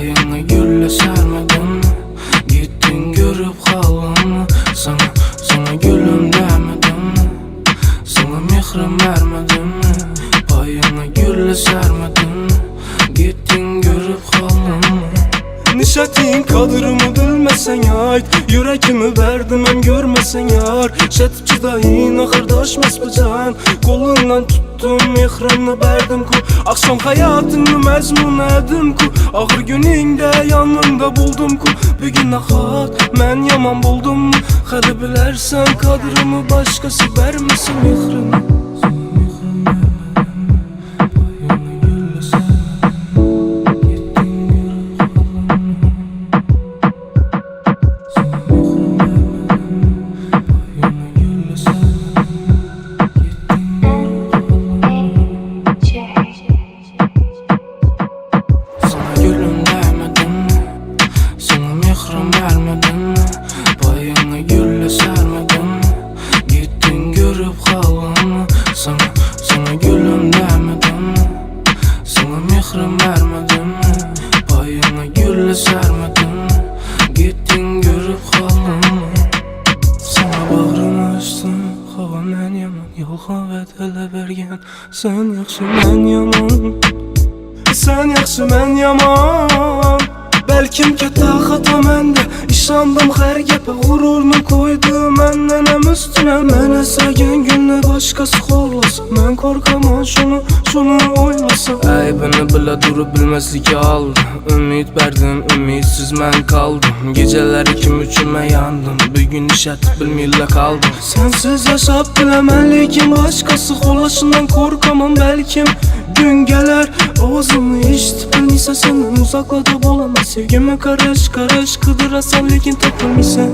Payına gülle sermedin mi? Gittin görüp kaldın mı? Sana gülüm demedin mi? Sana mihrim vermedin mi? Payına gülle sermedin mi? Gittin görüp kaldın mı? Nişatin kadırımı bilmesen yar, yürekimi verdim hem görmesen yar. Şetip dayın ahırdaşmaz bu can, kolundan tuttum mihrimni verdim ku. Akşam hayatını mezmun edim ku, ağır gününde yanında buldum ku. Bugün nahat men yaman buldum mu? Hadi bilersen kadırımı başkası vermesin mihrini. Vermedin mi? Payına gülle sermedin mi? Gittin görüp kaldın mı? Sana gülüm demedin mi? Sana mihrim vermedin mi? Payına gülle sermedin mi? Gittin görüp kaldın mı? Sana bağrımı açtım, hava men yaman, yolga vedele bergen. Sen yaxşı men yaman, sen yaxşı men yaman. Belkim katta hata mende, işandım her gepe, gururunu koydu menden hem üstüne. Mene sevgen günle başkası horlasa, men korkamam şunu oylasa. Aybini bile durup bilmezlik aldı, ümit verdim, ümitsiz men kaldım. Geceler ikim üçüme yandım, bugün işet bilmeyla kaldım. Sensiz yaşap bilemem, lekin başkası horlaşından korkamam. Belkim gün gelir, ağzımı işitip bilmiyse senden uzaklada bulamaz. Sevgime karış kıdırasan, lekin tapılmıysan.